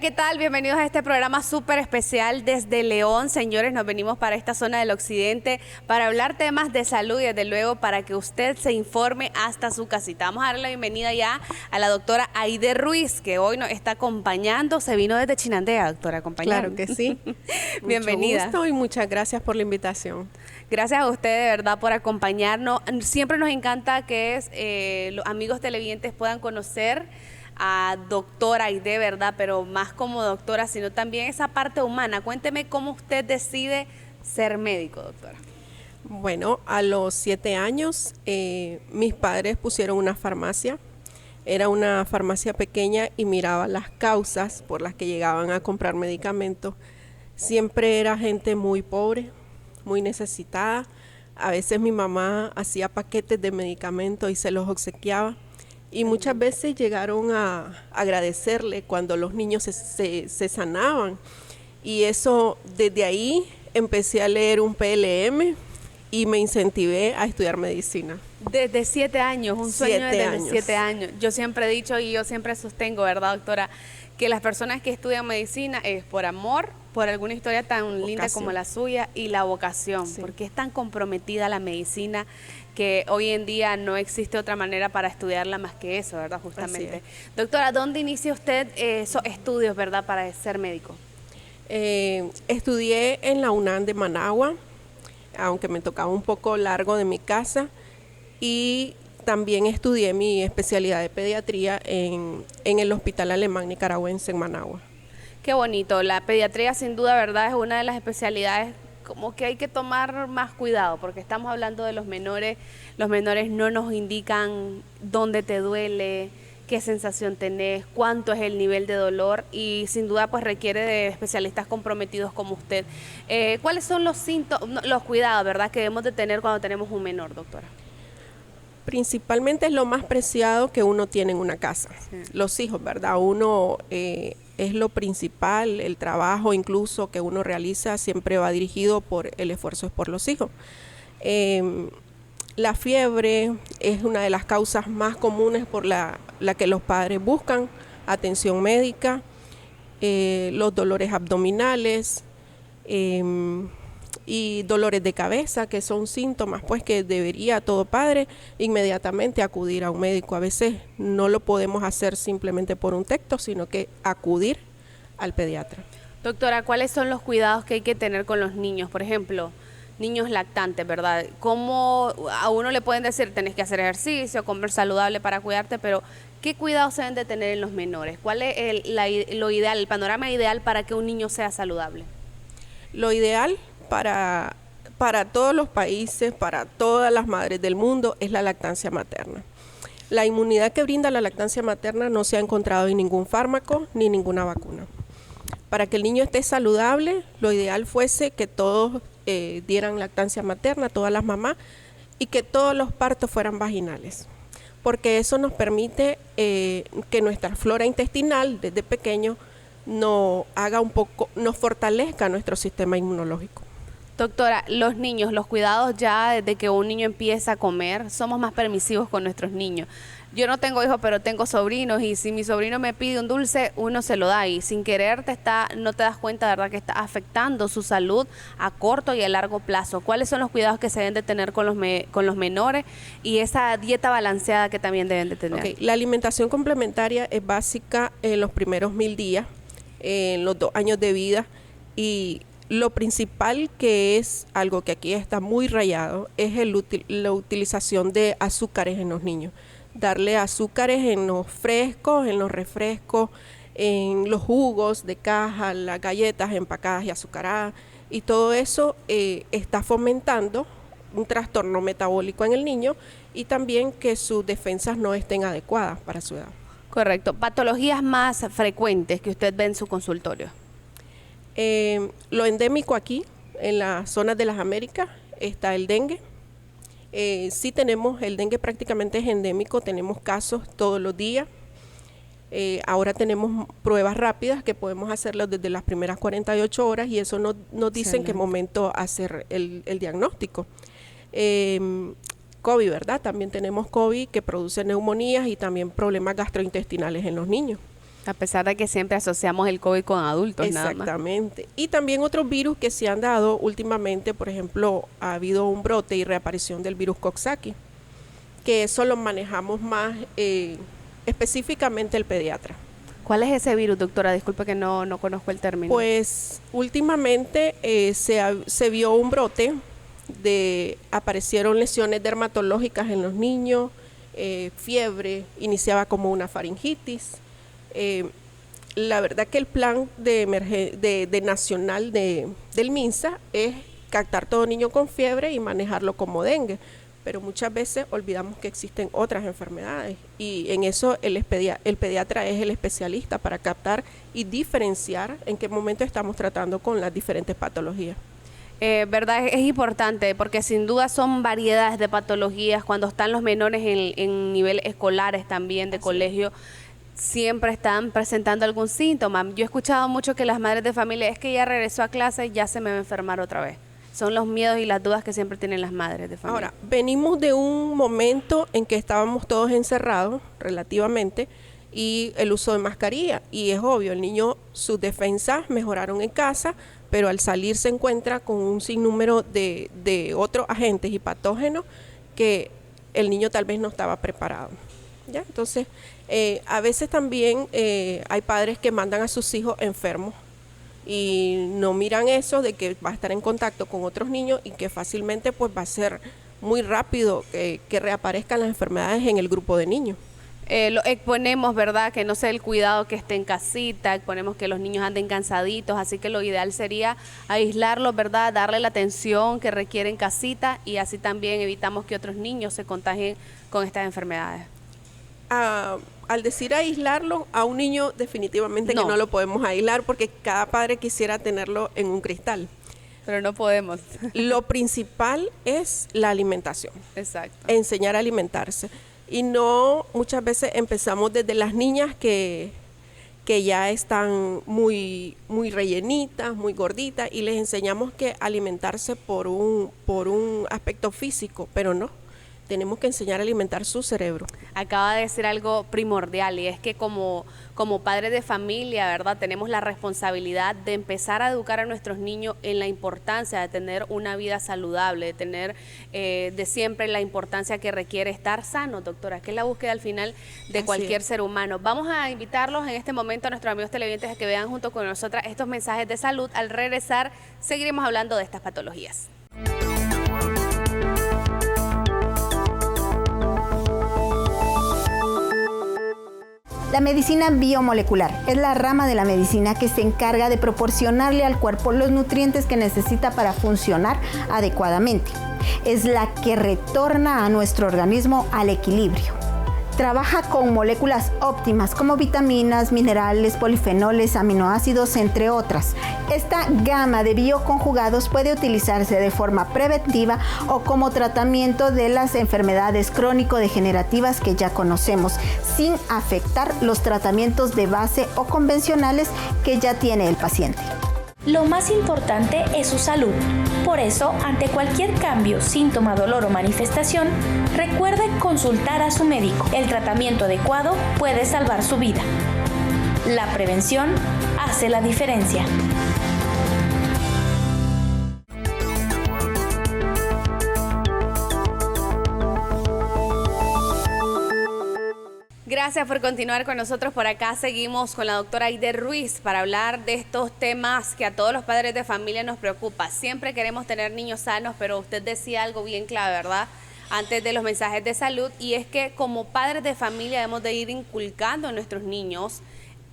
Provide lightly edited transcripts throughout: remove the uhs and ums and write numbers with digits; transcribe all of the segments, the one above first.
¿qué tal? Bienvenidos a este programa súper especial desde León. Señores, nos venimos para esta zona del occidente para hablar temas de salud y desde luego para que usted se informe hasta su casita. Vamos a darle la bienvenida ya a la doctora Aide Ruiz, que hoy nos está acompañando. Se vino desde Chinandega, doctora, acompañando. Claro que sí. Bienvenida. Mucho gusto y muchas gracias por la invitación. Gracias a usted de verdad por acompañarnos. Siempre nos encanta que los amigos televidentes puedan conocer a doctora Aide, ¿verdad? Pero más como doctora, sino también esa parte humana. Cuénteme cómo usted decide ser médico, doctora. Bueno, a los 7 años mis padres pusieron una farmacia. Era una farmacia pequeña y miraba las causas por las que llegaban a comprar medicamentos. Siempre era gente muy pobre, muy necesitada. A veces mi mamá hacía paquetes de medicamentos y se los obsequiaba. Y muchas veces llegaron a agradecerle cuando los niños se sanaban. Y eso, desde ahí empecé a leer un PLM y me incentivé a estudiar medicina. Desde 7 años, un sueño desde 7 años. años. Yo siempre he dicho y yo siempre sostengo, ¿verdad, doctora? Que las personas que estudian medicina es por amor, por alguna historia tan linda como la suya y la vocación, sí. Porque es tan comprometida la medicina que hoy en día no existe otra manera para estudiarla más que eso, ¿verdad? Justamente. Doctora, ¿dónde inicia usted esos estudios, verdad, para ser médico? Estudié en la UNAM de Managua, aunque me tocaba un poco largo de mi casa, y también estudié mi especialidad de pediatría en el Hospital Alemán Nicaragüense en Managua. Qué bonito, la pediatría sin duda, ¿verdad? Es una de las especialidades como que hay que tomar más cuidado porque estamos hablando de los menores no nos indican dónde te duele, qué sensación tenés, cuánto es el nivel de dolor y sin duda pues requiere de especialistas comprometidos como usted. ¿Cuáles son los síntomas, los cuidados, verdad, que debemos de tener cuando tenemos un menor, doctora? Principalmente es lo más preciado que uno tiene en una casa, sí. Los hijos, ¿verdad? Uno es lo principal, el trabajo incluso que uno realiza siempre va dirigido por el esfuerzo por los hijos. La fiebre es una de las causas más comunes por la que los padres buscan atención médica, los dolores abdominales, y dolores de cabeza, que son síntomas pues que debería todo padre inmediatamente acudir a un médico. A veces no lo podemos hacer simplemente por un texto, sino que acudir al pediatra. Doctora, ¿cuáles son los cuidados que hay que tener con los niños? Por ejemplo, niños lactantes, ¿verdad? ¿Cómo a uno le pueden decir, tenés que hacer ejercicio, comer saludable para cuidarte, pero qué cuidados se deben de tener en los menores? ¿Cuál es lo ideal, el panorama ideal para que un niño sea saludable? Lo ideal para todos los países, para todas las madres del mundo, es la lactancia materna. La inmunidad que brinda la lactancia materna no se ha encontrado en ningún fármaco ni ninguna vacuna. Para que el niño esté saludable, lo ideal fuese que todos dieran lactancia materna, todas las mamás, y que todos los partos fueran vaginales, porque eso nos permite que nuestra flora intestinal desde pequeño nos fortalezca nuestro sistema inmunológico. Doctora, los niños, los cuidados ya desde que un niño empieza a comer, somos más permisivos con nuestros niños. Yo no tengo hijos, pero tengo sobrinos y si mi sobrino me pide un dulce, uno se lo da y sin querer no te das cuenta, ¿verdad?, que está afectando su salud a corto y a largo plazo. ¿Cuáles son los cuidados que se deben de tener con los menores y esa dieta balanceada que también deben de tener? Okay. La alimentación complementaria es básica en los primeros 1000 días, en los 2 años de vida, y lo principal, que es algo que aquí está muy rayado, es la utilización de azúcares en los niños. Darle azúcares en los frescos, en los refrescos, en los jugos de caja, las galletas empacadas y azucaradas, y todo eso está fomentando un trastorno metabólico en el niño y también que sus defensas no estén adecuadas para su edad. Correcto. ¿Patologías más frecuentes que usted ve en su consultorio? Lo endémico aquí, en las zonas de las Américas, está el dengue. Sí tenemos, el dengue prácticamente es endémico, tenemos casos todos los días. Ahora tenemos pruebas rápidas que podemos hacerlas desde las primeras 48 horas y eso nos dice en qué momento hacer el diagnóstico. COVID, ¿verdad? También tenemos COVID que produce neumonías y también problemas gastrointestinales en los niños. A pesar de que siempre asociamos el COVID con adultos, nada más. Exactamente. Y también otros virus que se han dado últimamente, por ejemplo, ha habido un brote y reaparición del virus Coxsackie, que eso lo manejamos más específicamente el pediatra. ¿Cuál es ese virus, doctora? Disculpe que no conozco el término. Pues últimamente se vio un brote, aparecieron lesiones dermatológicas en los niños, fiebre, iniciaba como una faringitis. La verdad que el plan de nacional del MINSA es captar todo niño con fiebre y manejarlo como dengue, pero muchas veces olvidamos que existen otras enfermedades y en eso el pediatra es el especialista para captar y diferenciar en qué momento estamos tratando con las diferentes patologías. ¿Verdad? Es importante porque sin duda son variedades de patologías. Cuando están los menores en nivel escolares también de colegio, siempre están presentando algún síntoma. Yo he escuchado mucho que las madres de familia, es que ya regresó a clase y ya se me va a enfermar otra vez. Son los miedos y las dudas que siempre tienen las madres de familia. Ahora, venimos de un momento en que estábamos todos encerrados relativamente y el uso de mascarilla, y es obvio, el niño, sus defensas mejoraron en casa, pero al salir se encuentra con un sinnúmero de otros agentes y patógenos que el niño tal vez no estaba preparado. ¿Ya? Entonces, a veces también hay padres que mandan a sus hijos enfermos y no miran eso de que va a estar en contacto con otros niños y que fácilmente pues va a ser muy rápido que reaparezcan las enfermedades en el grupo de niños. Lo exponemos, ¿verdad? Que no sea el cuidado que esté en casita, exponemos que los niños anden cansaditos, así que lo ideal sería aislarlos, ¿verdad? Darle la atención que requiere en casita y así también evitamos que otros niños se contagien con estas enfermedades. Al decir aislarlo, a un niño definitivamente que no lo podemos aislar porque cada padre quisiera tenerlo en un cristal. Pero no podemos. Lo principal es la alimentación. Exacto. Enseñar a alimentarse. Y no, muchas veces empezamos desde las niñas que ya están muy rellenitas, muy gorditas, y les enseñamos que alimentarse por un aspecto físico, pero no. Tenemos que enseñar a alimentar su cerebro. Acaba de decir algo primordial y es que como padres de familia, ¿verdad? Tenemos la responsabilidad de empezar a educar a nuestros niños en la importancia de tener una vida saludable, de tener de siempre la importancia que requiere estar sano, doctora, que es la búsqueda al final de cualquier ser humano. Vamos a invitarlos en este momento a nuestros amigos televidentes a que vean junto con nosotras estos mensajes de salud. Al regresar, seguiremos hablando de estas patologías. La medicina biomolecular es la rama de la medicina que se encarga de proporcionarle al cuerpo los nutrientes que necesita para funcionar adecuadamente. Es la que retorna a nuestro organismo al equilibrio. Trabaja con moléculas óptimas como vitaminas, minerales, polifenoles, aminoácidos, entre otras. Esta gama de bioconjugados puede utilizarse de forma preventiva o como tratamiento de las enfermedades crónico-degenerativas que ya conocemos, sin afectar los tratamientos de base o convencionales que ya tiene el paciente. Lo más importante es su salud. Por eso, ante cualquier cambio, síntoma, dolor o manifestación, recuerde consultar a su médico. El tratamiento adecuado puede salvar su vida. La prevención hace la diferencia. Gracias por continuar con nosotros. Por acá seguimos con la doctora Aide Ruiz para hablar de estos temas que a todos los padres de familia nos preocupa. Siempre queremos tener niños sanos, pero usted decía algo bien clave, ¿verdad? Antes de los mensajes de salud, y es que como padres de familia debemos de ir inculcando a nuestros niños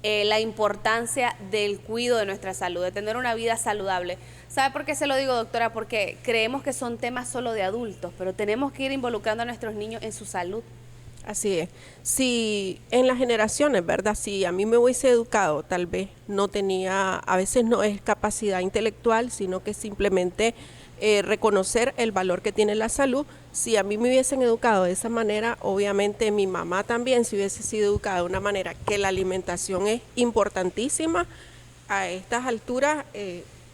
la importancia del cuidado de nuestra salud, de tener una vida saludable. ¿Sabe por qué se lo digo, doctora? Porque creemos que son temas solo de adultos, pero tenemos que ir involucrando a nuestros niños en su salud. Así es. Si en las generaciones, ¿verdad? Si a mí me hubiese educado, tal vez no tenía, a veces no es capacidad intelectual, sino que simplemente reconocer el valor que tiene la salud. Si a mí me hubiesen educado de esa manera, obviamente mi mamá también, si hubiese sido educada de una manera que la alimentación es importantísima, a estas alturas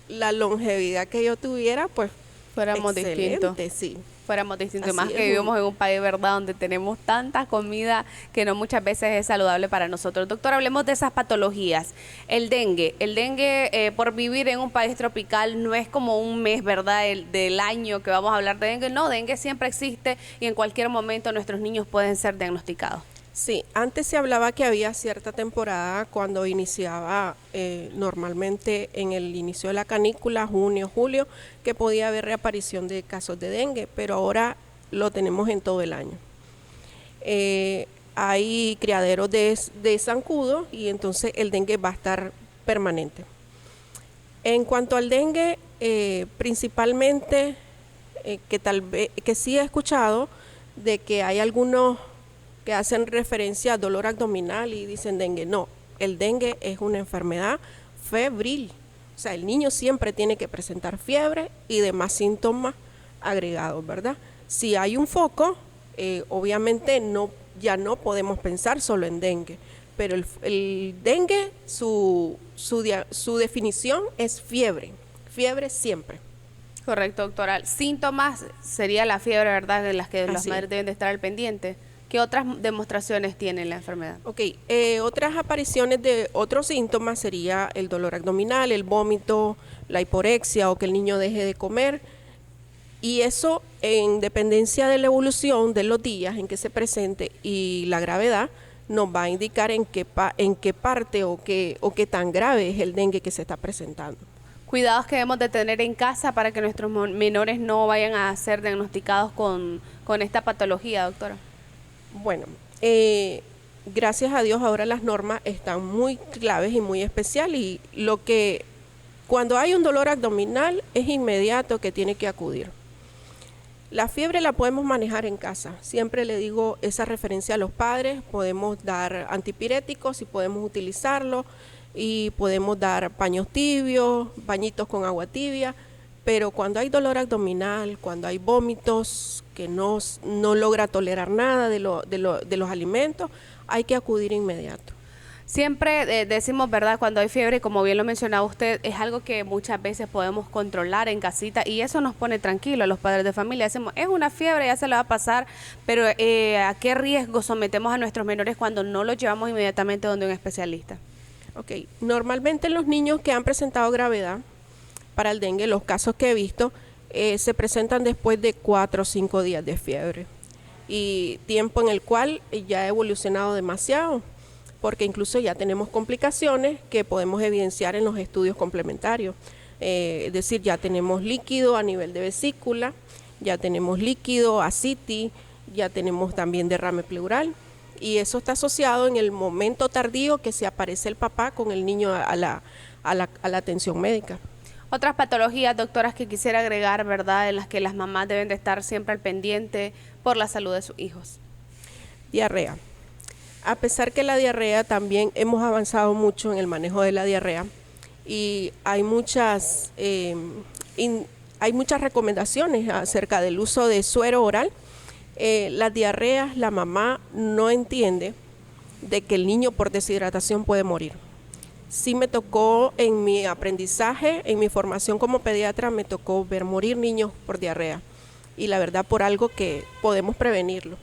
la longevidad que yo tuviera, pues fuéramos excelente, distintos. sí. fuéramos distintos. Así Más es. que vivimos en un país, ¿verdad?, donde tenemos tanta comida que no muchas veces es saludable para nosotros. Doctor, hablemos de esas patologías. El dengue, por vivir en un país tropical no es como un mes, ¿verdad?, del año que vamos a hablar de dengue. No, dengue siempre existe y en cualquier momento nuestros niños pueden ser diagnosticados. Sí, antes se hablaba que había cierta temporada cuando iniciaba normalmente en el inicio de la canícula, junio, julio, que podía haber reaparición de casos de dengue, pero ahora lo tenemos en todo el año. Hay criaderos de zancudo y entonces el dengue va a estar permanente. En cuanto al dengue, principalmente que sí he escuchado de que hay algunos que hacen referencia a dolor abdominal y dicen dengue. No, el dengue es una enfermedad febril. O sea, el niño siempre tiene que presentar fiebre y demás síntomas agregados, ¿verdad? Si hay un foco, obviamente ya no podemos pensar solo en dengue, pero el dengue, su definición es fiebre siempre. Correcto, doctora. Síntomas sería la fiebre, ¿verdad?, de las que las Así madres es. deben de estar al pendiente. ¿Qué otras demostraciones tiene la enfermedad? Ok, otras apariciones de otros síntomas sería el dolor abdominal, el vómito, la hiporexia o que el niño deje de comer. Y eso, en dependencia de la evolución de los días en que se presente y la gravedad, nos va a indicar en qué parte o qué tan grave es el dengue que se está presentando. Cuidados que debemos de tener en casa para que nuestros menores no vayan a ser diagnosticados con esta patología, doctora. Bueno, gracias a Dios ahora las normas están muy claves y muy especiales y cuando hay un dolor abdominal es inmediato que tiene que acudir. La fiebre la podemos manejar en casa, siempre le digo esa referencia a los padres, podemos dar antipiréticos y podemos utilizarlo y podemos dar paños tibios, bañitos con agua tibia, pero cuando hay dolor abdominal, cuando hay vómitos, que no logra tolerar nada de los alimentos, hay que acudir inmediato. Siempre decimos, ¿verdad?, cuando hay fiebre, como bien lo mencionaba usted, es algo que muchas veces podemos controlar en casita y eso nos pone tranquilos a los padres de familia. Decimos, es una fiebre, ya se le va a pasar, pero ¿a qué riesgo sometemos a nuestros menores cuando no los llevamos inmediatamente donde un especialista? Ok, normalmente los niños que han presentado gravedad para el dengue, los casos que he visto, se presentan después de 4 o 5 días de fiebre y tiempo en el cual ya ha evolucionado demasiado, porque incluso ya tenemos complicaciones que podemos evidenciar en los estudios complementarios. Es decir, ya tenemos líquido a nivel de vesícula, ya tenemos líquido, ascitis, ya tenemos también derrame pleural y eso está asociado en el momento tardío que se aparece el papá con el niño a la atención médica. Otras patologías, doctoras, que quisiera agregar, ¿verdad?, en las que las mamás deben de estar siempre al pendiente por la salud de sus hijos. Diarrea. A pesar que la diarrea también hemos avanzado mucho en el manejo de la diarrea y hay muchas recomendaciones acerca del uso de suero oral. Las diarreas, la mamá no entiende de que el niño por deshidratación puede morir. Sí me tocó en mi aprendizaje, en mi formación como pediatra, me tocó ver morir niños por diarrea y la verdad por algo que podemos prevenirlo.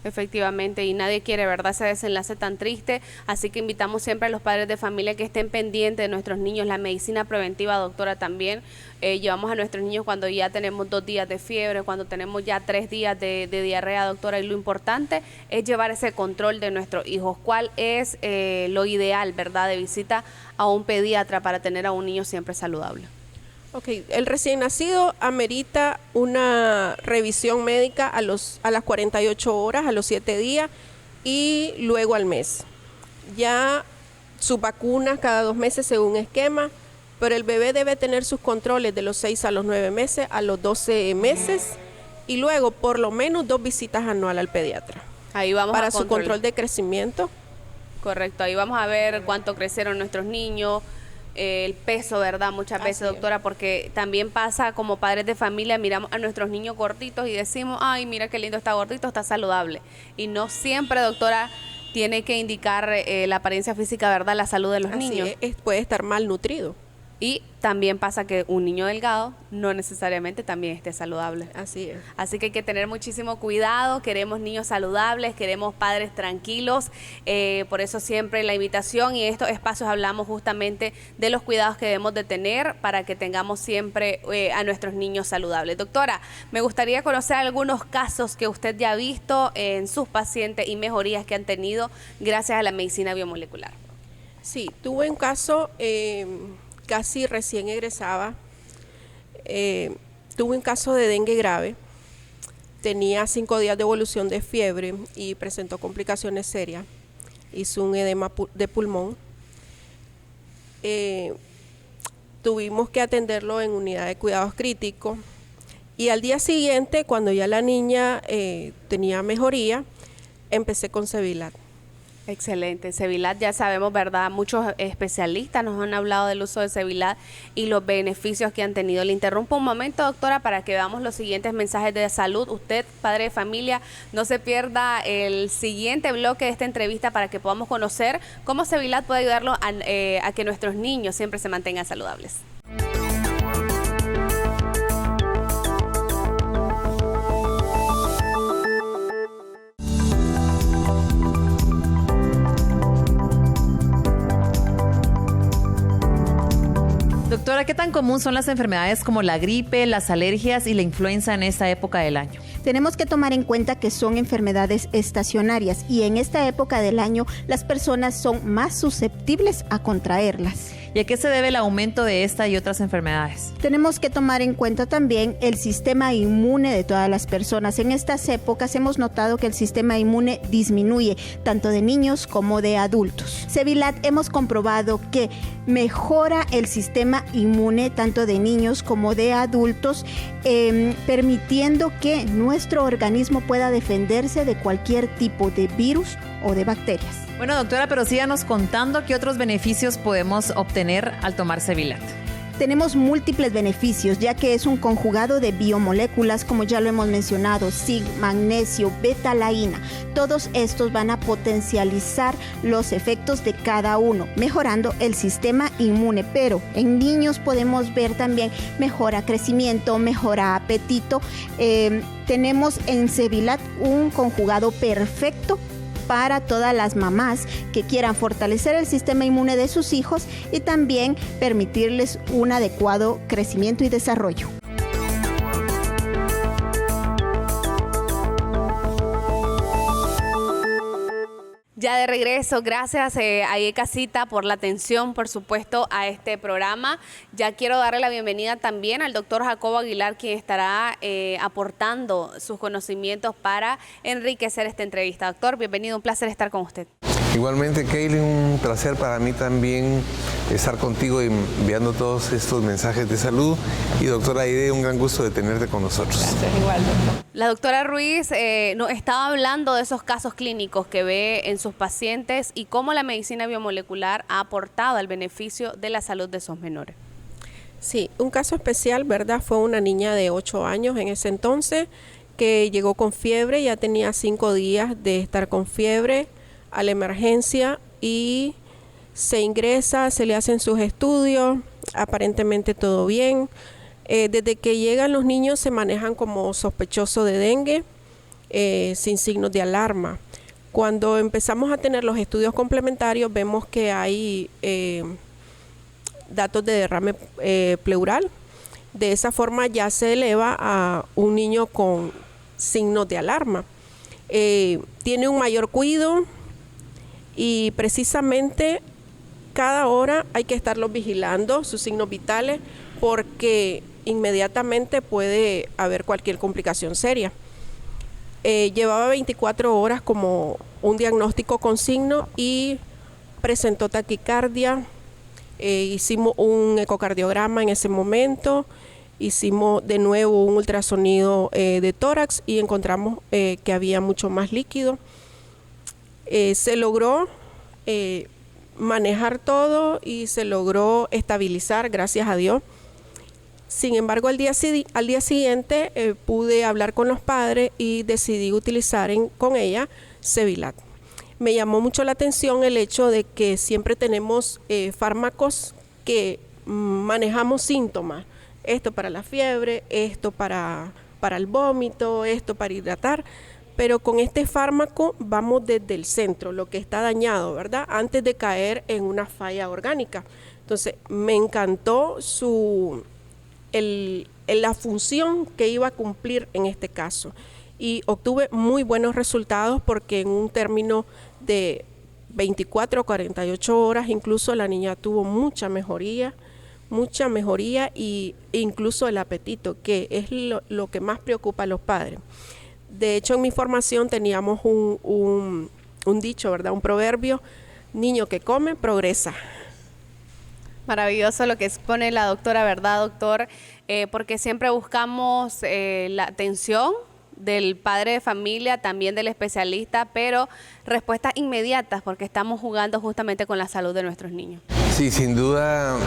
Efectivamente, y nadie quiere, ¿verdad?, ese desenlace tan triste, así que invitamos siempre a los padres de familia que estén pendientes de nuestros niños. La medicina preventiva, doctora, también llevamos a nuestros niños cuando ya tenemos 2 días de fiebre, cuando tenemos ya 3 días de diarrea, doctora, y lo importante es llevar ese control de nuestros hijos. ¿Cuál es lo ideal, verdad, de visita a un pediatra para tener a un niño siempre saludable? Ok, el recién nacido amerita una revisión médica a las 48 horas, a los 7 días y luego al mes. Ya sus vacunas cada 2 meses según esquema, pero el bebé debe tener sus controles de los 6 a los 9 meses, a los 12 meses y luego por lo menos 2 visitas anuales al pediatra. Ahí vamos para a su control de crecimiento. Correcto, ahí vamos a ver cuánto crecieron nuestros niños, el peso, ¿verdad? Muchas veces, doctora, porque también pasa como padres de familia, miramos a nuestros niños gorditos y decimos, ay, mira qué lindo está gordito, está saludable. Y no siempre, doctora, tiene que indicar la apariencia física, ¿verdad?, la salud de los niños. Puede estar malnutrido. Y también pasa que un niño delgado no necesariamente también esté saludable. Así es. Así que hay que tener muchísimo cuidado, queremos niños saludables, queremos padres tranquilos, por eso siempre la invitación y en estos espacios hablamos justamente de los cuidados que debemos de tener para que tengamos siempre a nuestros niños saludables. Doctora, me gustaría conocer algunos casos que usted ya ha visto en sus pacientes y mejorías que han tenido gracias a la medicina biomolecular. Sí, tuve un caso, casi recién egresaba, tuve un caso de dengue grave, tenía 5 días de evolución de fiebre y presentó complicaciones serias, hizo un edema de pulmón, tuvimos que atenderlo en unidad de cuidados críticos y al día siguiente, cuando ya la niña tenía mejoría, empecé con Sevilat. Excelente, Sevilat ya sabemos, ¿verdad? Muchos especialistas nos han hablado del uso de Sevilat y los beneficios que han tenido. Le interrumpo un momento, doctora, para que veamos los siguientes mensajes de salud. Usted, padre de familia, no se pierda el siguiente bloque de esta entrevista para que podamos conocer cómo Sevilat puede ayudarlo a que nuestros niños siempre se mantengan saludables. Doctora, ¿qué tan común son las enfermedades como la gripe, las alergias y la influenza en esta época del año? Tenemos que tomar en cuenta que son enfermedades estacionarias y en esta época del año las personas son más susceptibles a contraerlas. ¿Y a qué se debe el aumento de esta y otras enfermedades? Tenemos que tomar en cuenta también el sistema inmune de todas las personas. En estas épocas hemos notado que el sistema inmune disminuye, tanto de niños como de adultos. Sevilat hemos comprobado que mejora el sistema inmune tanto de niños como de adultos, permitiendo que nuestro organismo pueda defenderse de cualquier tipo de virus o de bacterias. Bueno, doctora, pero síganos contando qué otros beneficios podemos obtener al tomar Sevilat. Tenemos múltiples beneficios, ya que es un conjugado de biomoléculas, como ya lo hemos mencionado, zinc, magnesio, beta-laína. Todos estos van a potencializar los efectos de cada uno, mejorando el sistema inmune. Pero en niños podemos ver también mejora crecimiento, mejora apetito. Tenemos en Sevilat un conjugado perfecto para todas las mamás que quieran fortalecer el sistema inmune de sus hijos y también permitirles un adecuado crecimiento y desarrollo. Ya de regreso, gracias a Casita por la atención, por supuesto, a este programa. Ya quiero darle la bienvenida también al doctor Jacobo Aguilar, quien estará aportando sus conocimientos para enriquecer esta entrevista. Doctor, bienvenido, un placer estar con usted. Igualmente, Kaylin, un placer para mí también estar contigo enviando todos estos mensajes de salud. Y doctora Aide, un gran gusto de tenerte con nosotros. Gracias, igual, doctor. La doctora Ruiz nos estaba hablando de esos casos clínicos que ve en sus pacientes y cómo la medicina biomolecular ha aportado al beneficio de la salud de esos menores. Sí, un caso especial, ¿verdad? Fue una niña de 8 años en ese entonces que llegó con fiebre, ya tenía 5 días de estar con fiebre a la emergencia y se ingresa, se le hacen sus estudios, aparentemente todo bien. Desde que llegan los niños se manejan como sospechosos de dengue, sin signos de alarma. Cuando empezamos a tener los estudios complementarios vemos que hay datos de derrame pleural. De esa forma ya se eleva a un niño con signos de alarma. Tiene un mayor cuidado y precisamente cada hora hay que estarlos vigilando, sus signos vitales, porque inmediatamente puede haber cualquier complicación seria. Llevaba 24 horas como un diagnóstico con signo y presentó taquicardia. Hicimos un ecocardiograma en ese momento, hicimos de nuevo un ultrasonido de tórax y encontramos que había mucho más líquido. Se logró manejar todo y se logró estabilizar, gracias a Dios. Sin embargo, al día siguiente pude hablar con los padres y decidí utilizar con ella Sevilat. Me llamó mucho la atención el hecho de que siempre tenemos fármacos que manejamos síntomas. Esto para la fiebre, esto para el vómito, esto para hidratar. Pero con este fármaco vamos desde el centro, lo que está dañado, ¿verdad? Antes de caer en una falla orgánica. Entonces, me encantó la función que iba a cumplir en este caso. Y obtuve muy buenos resultados porque en un término de 24 o 48 horas, incluso la niña tuvo mucha mejoría y incluso el apetito, que es lo que más preocupa a los padres. De hecho, en mi formación teníamos un dicho, ¿verdad? Un proverbio: niño que come, progresa. Maravilloso lo que expone la doctora, ¿verdad, doctor? Porque siempre buscamos la atención del padre de familia, también del especialista, pero respuestas inmediatas, porque estamos jugando justamente con la salud de nuestros niños. Sí, sin duda,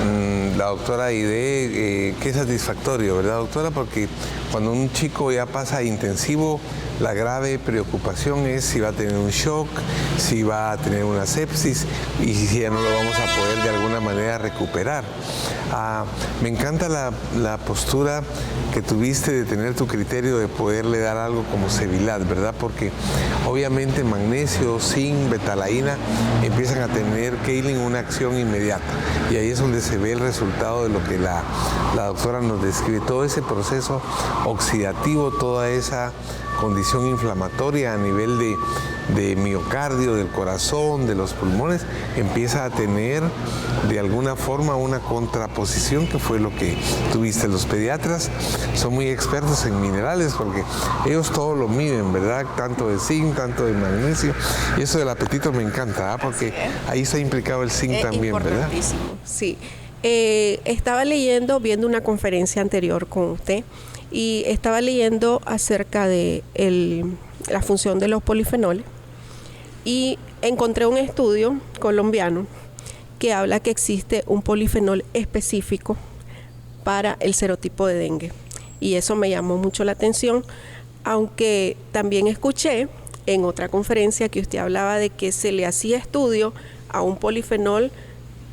la doctora Aide, qué satisfactorio, ¿verdad, doctora? Porque cuando un chico ya pasa a intensivo, la grave preocupación es si va a tener un shock, si va a tener una sepsis y si ya no lo vamos a poder de alguna manera recuperar. Me encanta la postura que tuviste de tener tu criterio de poderle dar algo como Sevilat, ¿verdad? Porque obviamente magnesio, zinc, betalaína empiezan a tener, Kaylin, una acción inmediata. Y ahí es donde se ve el resultado de lo que la doctora nos describe. Todo ese proceso oxidativo, toda esa condición inflamatoria a nivel de miocardio, del corazón, de los pulmones, empieza a tener de alguna forma una contraposición, que fue lo que tuviste. Los pediatras son muy expertos en minerales porque ellos todo lo miden, ¿verdad? Tanto de zinc, tanto de magnesio, y eso del apetito me encanta, porque ahí está implicado el zinc también, ¿verdad? Sí. Estaba viendo una conferencia anterior con usted, y estaba leyendo acerca de la función de los polifenoles, y encontré un estudio colombiano que habla que existe un polifenol específico para el serotipo de dengue, y eso me llamó mucho la atención, aunque también escuché en otra conferencia que usted hablaba de que se le hacía estudio a un polifenol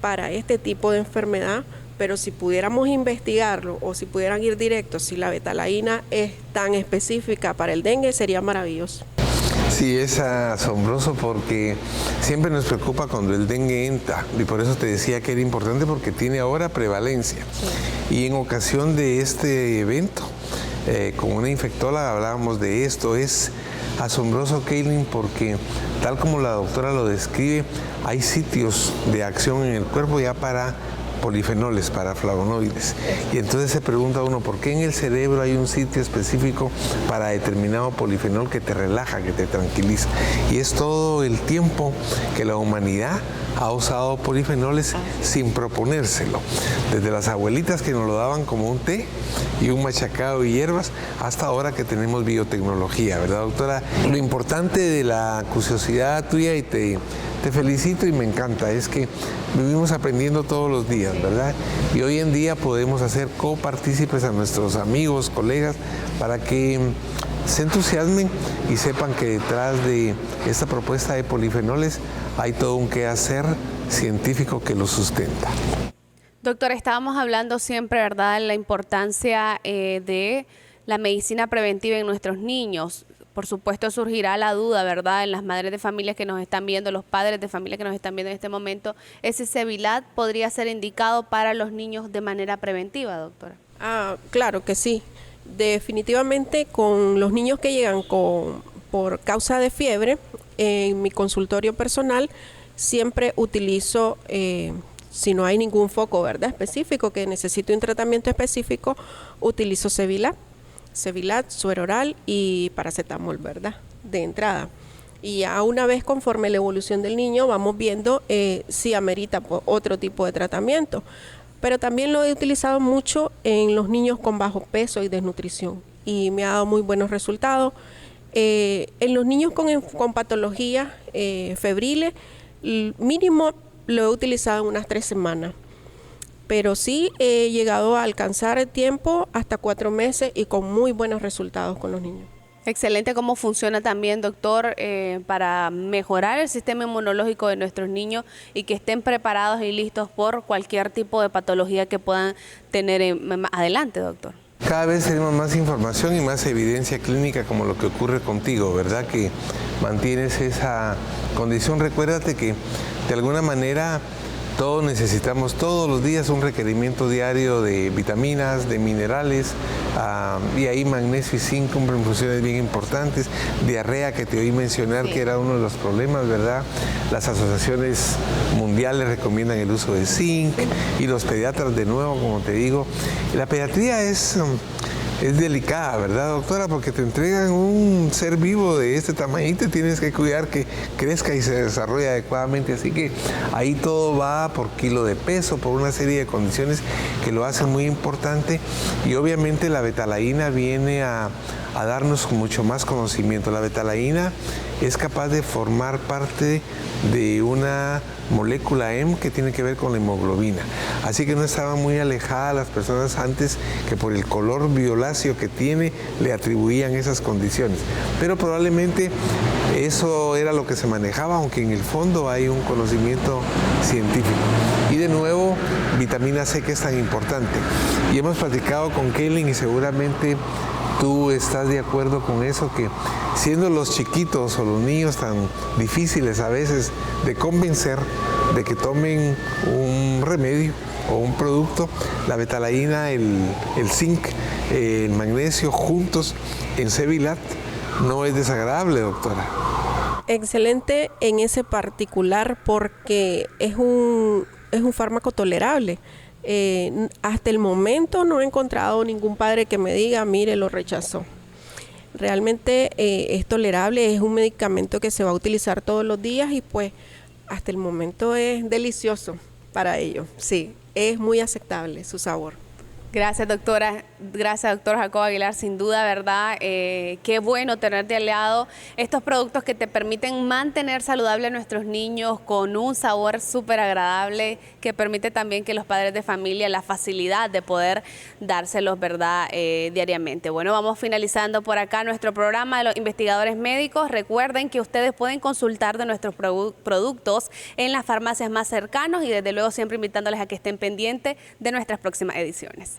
para este tipo de enfermedad, pero si pudiéramos investigarlo o si pudieran ir directos, si la betalaína es tan específica para el dengue, sería maravilloso. Sí, es asombroso porque siempre nos preocupa cuando el dengue entra, y por eso te decía que era importante, porque tiene ahora prevalencia. Sí. Y en ocasión de este evento, con una infectóloga hablábamos de esto. Es asombroso, Kaylin, porque tal como la doctora lo describe, hay sitios de acción en el cuerpo ya para polifenoles, para flavonoides. Y entonces se pregunta uno, ¿por qué en el cerebro hay un sitio específico para determinado polifenol que te relaja, que te tranquiliza? Y es todo el tiempo que la humanidad ha usado polifenoles sin proponérselo. Desde las abuelitas que nos lo daban como un té y un machacado de hierbas, hasta ahora que tenemos biotecnología, ¿verdad, doctora? Lo importante de la curiosidad tuya, y te felicito y me encanta, es que vivimos aprendiendo todos los días, ¿verdad? Y hoy en día podemos hacer copartícipes a nuestros amigos, colegas, para que se entusiasmen y sepan que detrás de esta propuesta de polifenoles hay todo un quehacer científico que lo sustenta. Doctor, estábamos hablando siempre, ¿verdad?, de la importancia de la medicina preventiva en nuestros niños. Por supuesto, surgirá la duda, ¿verdad?, en las madres de familia que nos están viendo, los padres de familia que nos están viendo en este momento. ¿Ese Sevilat podría ser indicado para los niños de manera preventiva, doctora? Claro que sí. Definitivamente, con los niños que llegan por causa de fiebre, en mi consultorio personal siempre utilizo, si no hay ningún foco, ¿verdad?, específico que necesite un tratamiento específico, utilizo Sevilat, suero oral y paracetamol, ¿verdad?, de entrada. Y ya una vez, conforme la evolución del niño, vamos viendo si amerita otro tipo de tratamiento. Pero también lo he utilizado mucho en los niños con bajo peso y desnutrición, y me ha dado muy buenos resultados. En los niños con patologías febriles, mínimo lo he utilizado en unas 3 semanas. Pero sí he llegado a alcanzar el tiempo hasta 4 meses y con muy buenos resultados con los niños. Excelente cómo funciona también, doctor, para mejorar el sistema inmunológico de nuestros niños y que estén preparados y listos por cualquier tipo de patología que puedan tener adelante, doctor. Cada vez tenemos más información y más evidencia clínica como lo que ocurre contigo, ¿verdad? Que mantienes esa condición. Recuérdate que de alguna manera todos necesitamos todos los días un requerimiento diario de vitaminas, de minerales, y ahí magnesio y zinc cumplen funciones bien importantes. Diarrea, que te oí mencionar, sí, que era uno de los problemas, ¿verdad? Las asociaciones mundiales recomiendan el uso de zinc y los pediatras, de nuevo, como te digo. La pediatría es delicada, ¿verdad, doctora? Porque te entregan un ser vivo de este tamaño y te tienes que cuidar que crezca y se desarrolle adecuadamente. Así que ahí todo va por kilo de peso, por una serie de condiciones que lo hacen muy importante. Y obviamente la betalaína viene a darnos mucho más conocimiento. La betalaína es capaz de formar parte de una molécula M que tiene que ver con la hemoglobina. Así que no estaban muy alejadas las personas antes, que por el color violáceo que tiene le atribuían esas condiciones. Pero probablemente eso era lo que se manejaba, aunque en el fondo hay un conocimiento científico. Y de nuevo, vitamina C, que es tan importante. Y hemos platicado con Kaylin y seguramente tú estás de acuerdo con eso, que siendo los chiquitos o los niños tan difíciles a veces de convencer de que tomen un remedio o un producto, la betalaína, el zinc, el magnesio juntos en Cevilat no es desagradable, doctora. Excelente en ese particular porque es un fármaco tolerable. Hasta el momento no he encontrado ningún padre que me diga, mire, lo rechazó. Realmente es tolerable, es un medicamento que se va a utilizar todos los días y pues hasta el momento es delicioso para ellos. Sí, es muy aceptable su sabor. Gracias, doctora. Gracias, doctor Jacob Aguilar. Sin duda, ¿verdad? Qué bueno tenerte al lado. Estos productos que te permiten mantener saludable a nuestros niños con un sabor súper agradable, que permite también que los padres de familia la facilidad de poder dárselos, ¿verdad? Diariamente. Bueno, vamos finalizando por acá nuestro programa de los investigadores médicos. Recuerden que ustedes pueden consultar de nuestros productos en las farmacias más cercanas y desde luego siempre invitándoles a que estén pendientes de nuestras próximas ediciones.